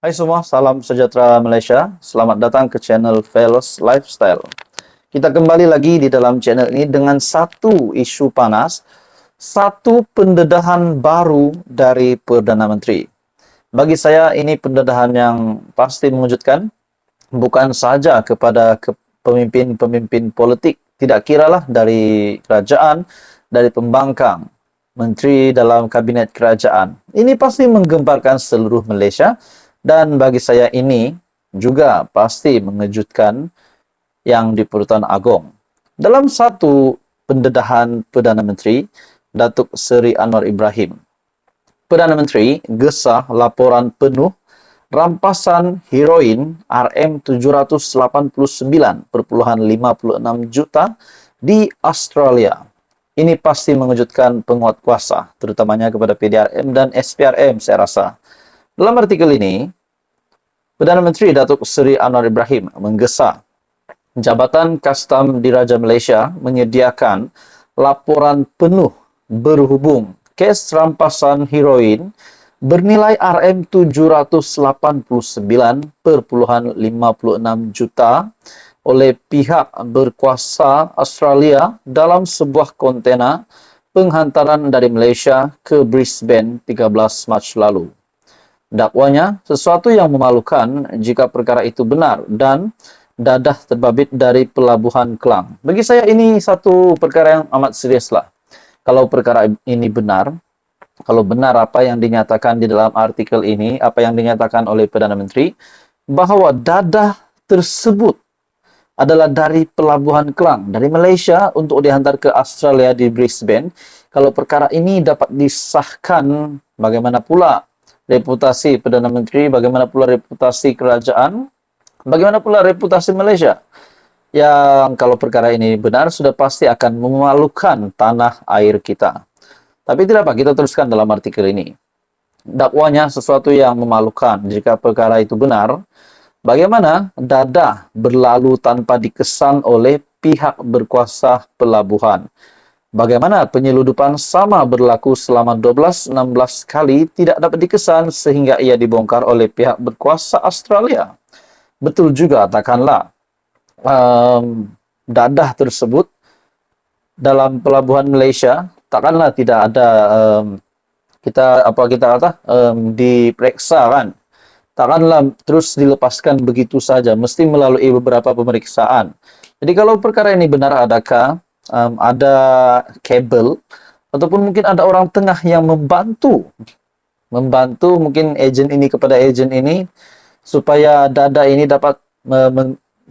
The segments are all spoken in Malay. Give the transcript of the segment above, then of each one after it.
Hai semua, salam sejahtera Malaysia. Selamat datang ke channel Velos Lifestyle. Kita kembali lagi di dalam channel ini dengan satu isu panas, satu pendedahan baru dari Perdana Menteri. Bagi saya ini pendedahan yang pasti mengejutkan, bukan saja kepada pemimpin-pemimpin politik, tidak kiralah dari kerajaan, dari pembangkang, menteri dalam kabinet kerajaan. Ini pasti menggemparkan seluruh Malaysia dan bagi saya ini juga pasti mengejutkan yang di Pertuan Agong. Dalam satu pendedahan Perdana Menteri, Datuk Seri Anwar Ibrahim, Perdana Menteri gesah laporan penuh rampasan heroin RM789,56 juta di Australia. Ini pasti mengejutkan penguat kuasa, terutamanya kepada PDRM dan SPRM saya rasa. Dalam artikel ini, Perdana Menteri Datuk Seri Anwar Ibrahim menggesa Jabatan Kastam Diraja Malaysia menyediakan laporan penuh berhubung kes rampasan heroin bernilai RM789,56 juta oleh pihak berkuasa Australia dalam sebuah kontena penghantaran dari Malaysia ke Brisbane 13 Mac lalu. Dakwanya sesuatu yang memalukan jika perkara itu benar dan dadah terbabit dari Pelabuhan Kelang. Bagi saya ini satu perkara yang amat serius lah. Kalau perkara ini benar, kalau benar apa yang dinyatakan di dalam artikel ini, apa yang dinyatakan oleh Perdana Menteri, bahwa dadah tersebut adalah dari Pelabuhan Kelang, dari Malaysia untuk dihantar ke Australia di Brisbane. Kalau perkara ini dapat disahkan, bagaimana pula reputasi Perdana Menteri, bagaimana pula reputasi kerajaan, bagaimana pula reputasi Malaysia? Yang kalau perkara ini benar, sudah pasti akan memalukan tanah air kita. Tapi tidak apa, kita teruskan dalam artikel ini. Dakwanya sesuatu yang memalukan jika perkara itu benar. Bagaimana dadah berlalu tanpa dikesan oleh pihak berkuasa pelabuhan? Bagaimana penyeludupan sama berlaku selama 12-16 kali tidak dapat dikesan sehingga ia dibongkar oleh pihak berkuasa Australia? Betul juga, takkanlah dadah tersebut dalam pelabuhan Malaysia takkanlah tidak ada kita kata diperiksa kan, takkanlah terus dilepaskan begitu saja, mesti melalui beberapa pemeriksaan. Jadi kalau perkara ini benar, adakah ada kabel ataupun mungkin ada orang tengah yang membantu mungkin ejen ini kepada ejen ini supaya dadah ini dapat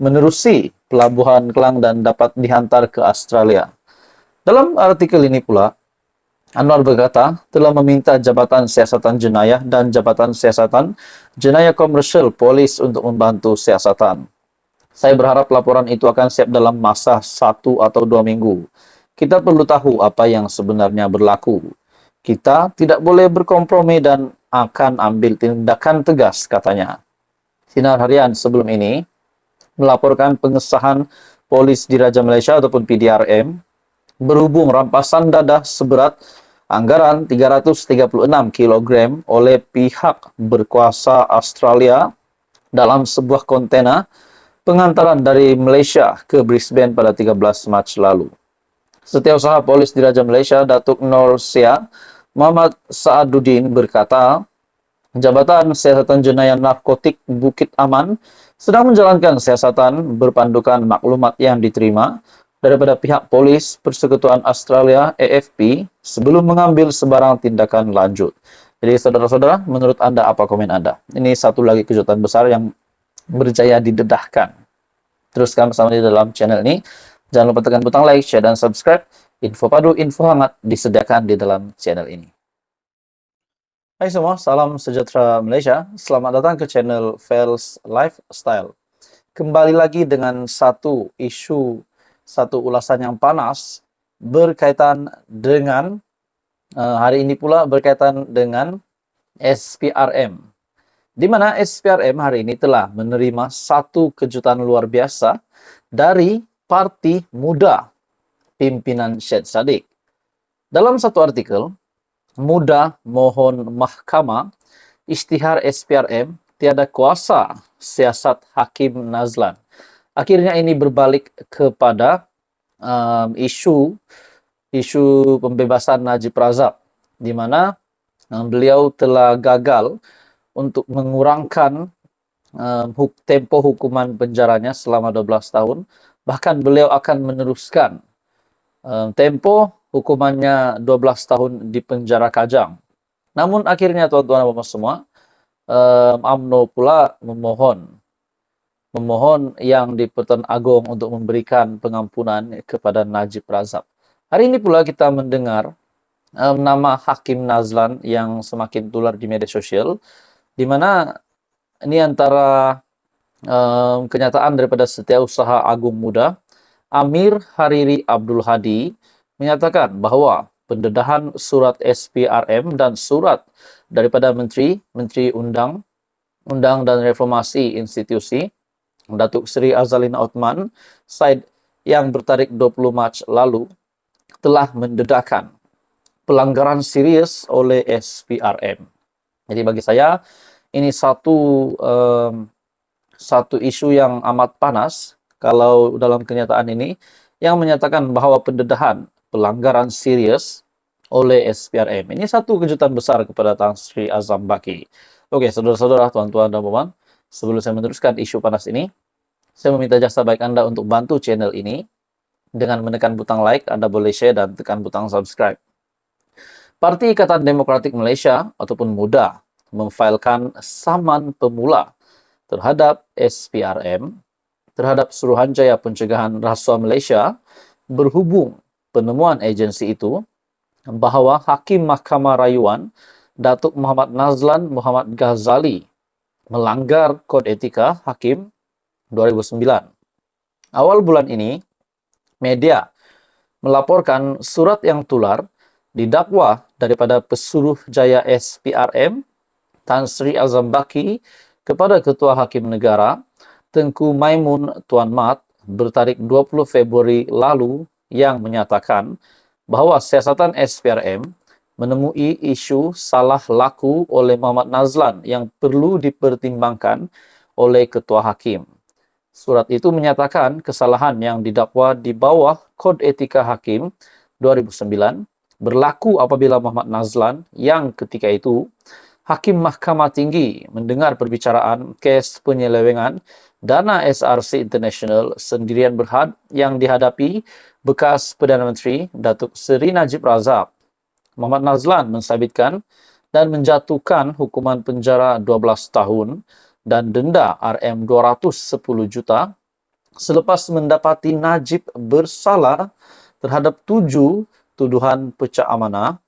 menerusi Pelabuhan Kelang dan dapat dihantar ke Australia. Dalam artikel ini pula, Anwar berkata telah meminta Jabatan Siasatan Jenayah dan Jabatan Siasatan Jenayah Komersial Polis untuk membantu siasatan. Saya berharap laporan itu akan siap dalam masa 1 atau 2 minggu. Kita perlu tahu apa yang sebenarnya berlaku. Kita tidak boleh berkompromi dan akan ambil tindakan tegas, katanya. Sinar Harian sebelum ini melaporkan pengesahan Polis Diraja Malaysia ataupun PDRM berhubung rampasan dadah seberat anggaran 336 kg oleh pihak berkuasa Australia dalam sebuah kontena penghantaran dari Malaysia ke Brisbane pada 13 Mac lalu. Setiausaha Polis Diraja Malaysia Datuk Nur Sia Muhammad Saaduddin berkata, Jabatan Siasatan Jenayah Narkotik Bukit Aman sedang menjalankan siasatan berpandukan maklumat yang diterima daripada pihak Polis Persekutuan Australia AFP sebelum mengambil sebarang tindakan lanjut. Jadi saudara-saudara, menurut Anda apa komen Anda? Ini satu lagi kejutan besar yang berjaya didedahkan. Teruskan bersama di dalam channel ini. Jangan lupa tekan butang like, share, dan subscribe. Info padu, info hangat disediakan di dalam channel ini. Hai semua, salam sejahtera Malaysia. Selamat datang ke channel Velos Lifestyle. Kembali lagi dengan satu isu, satu ulasan yang panas berkaitan dengan hari ini pula berkaitan dengan SPRM. Di mana SPRM hari ini telah menerima satu kejutan luar biasa dari Parti Muda pimpinan Syed Saddiq. Dalam satu artikel, Muda mohon Mahkamah Isytihar SPRM tiada kuasa siasat Hakim Nazlan. Akhirnya ini berbalik kepada isu pembebasan Najib Razak, di mana beliau telah gagal untuk mengurangkan tempo hukuman penjaranya selama 12 tahun. Bahkan beliau akan meneruskan tempo hukumannya 12 tahun di penjara Kajang. Namun akhirnya tuan-tuan dan puan semua, UMNO pula memohon yang di Pertuan Agong untuk memberikan pengampunan kepada Najib Razak. Hari ini pula kita mendengar nama Hakim Nazlan yang semakin tular di media sosial, di mana ini antara kenyataan daripada Setiausaha Agung Muda, Amir Hariri Abdul Hadi, menyatakan bahwa pendedahan surat SPRM dan surat daripada Menteri Undang dan Reformasi Institusi Datuk Seri Azalina Othman Said yang bertarikh 20 Mac lalu telah mendedahkan pelanggaran serius oleh SPRM. Jadi bagi saya ini satu isu yang amat panas kalau dalam kenyataan ini yang menyatakan bahwa pendedahan pelanggaran serius oleh SPRM. Ini satu kejutan besar kepada Tan Sri Azam Baki. Oke, saudara-saudara, tuan-tuan dan puan, sebelum saya meneruskan isu panas ini, saya meminta jasa baik Anda untuk bantu channel ini dengan menekan butang like, Anda boleh share dan tekan butang subscribe. Parti Ikatan Demokratik Malaysia ataupun MUDA memfailkan saman pemula terhadap SPRM terhadap Suruhanjaya Pencegahan Rasuah Malaysia berhubung penemuan agensi itu bahawa Hakim Mahkamah Rayuan Datuk Muhammad Nazlan Muhammad Ghazali melanggar Kod Etika Hakim 2009. Awal bulan ini, media melaporkan surat yang tular didakwa daripada Pesuruh Jaya SPRM Tan Sri Azam Baki kepada Ketua Hakim Negara Tengku Maimun Tuan Mat bertarikh 20 Februari lalu yang menyatakan bahawa siasatan SPRM menemui isu salah laku oleh Muhammad Nazlan yang perlu dipertimbangkan oleh Ketua Hakim. Surat itu menyatakan kesalahan yang didakwa di bawah Kod Etika Hakim 2009 berlaku apabila Muhammad Nazlan yang ketika itu Hakim Mahkamah Tinggi mendengar perbicaraan kes penyelewengan dana SRC International Sendirian Berhad yang dihadapi bekas Perdana Menteri Datuk Seri Najib Razak. Muhammad Nazlan mensabitkan dan menjatuhkan hukuman penjara 12 tahun dan denda RM210 juta selepas mendapati Najib bersalah terhadap 7 tuduhan pecah amanah,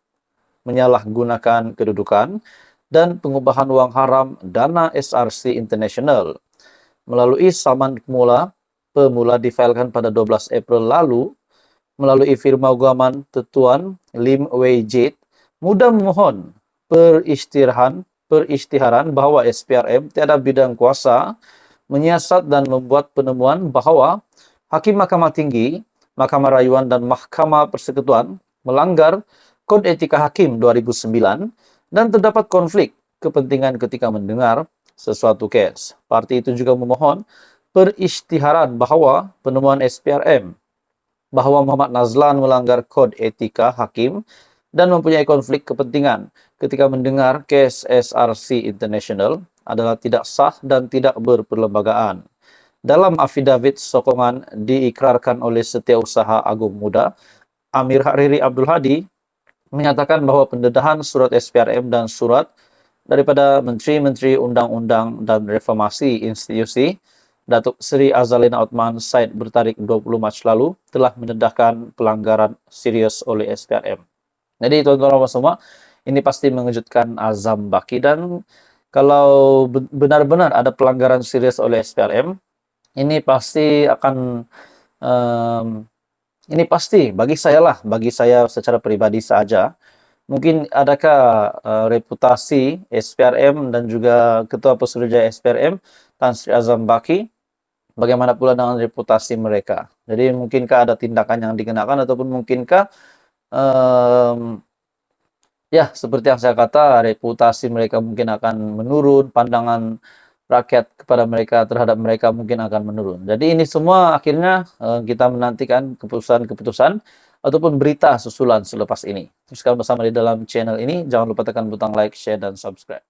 menyalahgunakan kedudukan, dan pengubahan wang haram dana SRC International. Melalui saman pemula difailkan pada 12 April lalu, melalui firma guaman Tetuan Lim Wei Jit, MUDA memohon perisytiharan bahawa SPRM tiada bidang kuasa menyiasat dan membuat penemuan bahawa Hakim Mahkamah Tinggi, Mahkamah Rayuan dan Mahkamah Persekutuan melanggar Kod Etika Hakim 2009 dan terdapat konflik kepentingan ketika mendengar sesuatu kes. Parti itu juga memohon perisytiharan bahawa penemuan SPRM bahawa Muhammad Nazlan melanggar Kod Etika Hakim dan mempunyai konflik kepentingan ketika mendengar kes SRC International adalah tidak sah dan tidak berperlembagaan. Dalam afidavit sokongan diikrarkan oleh Setiausaha Agung Muda, Amir Hariri Abdul Hadi menyatakan bahawa pendedahan surat SPRM dan surat daripada Menteri Undang-Undang dan Reformasi Institusi Datuk Seri Azalina Othman Said bertarikh 20 Mac lalu telah mendedahkan pelanggaran serius oleh SPRM. Jadi tuan-tuan dan semua, ini pasti mengejutkan Azam Baki, dan kalau benar-benar ada pelanggaran serius oleh SPRM, ini pasti akan ini pasti bagi saya secara pribadi saja, mungkin adakah reputasi SPRM dan juga Ketua Pesuruhjaya SPRM Tan Sri Azam Baki, bagaimana pula dengan reputasi mereka? Jadi mungkinkah ada tindakan yang dikenakan ataupun mungkinkah Ya, seperti yang saya kata, reputasi mereka mungkin akan menurun, pandangan rakyat kepada mereka terhadap mereka mungkin akan menurun. Jadi ini semua akhirnya kita menantikan keputusan-keputusan ataupun berita susulan selepas ini. Teruskan bersama di dalam channel ini. Jangan lupa tekan butang like, share, dan subscribe.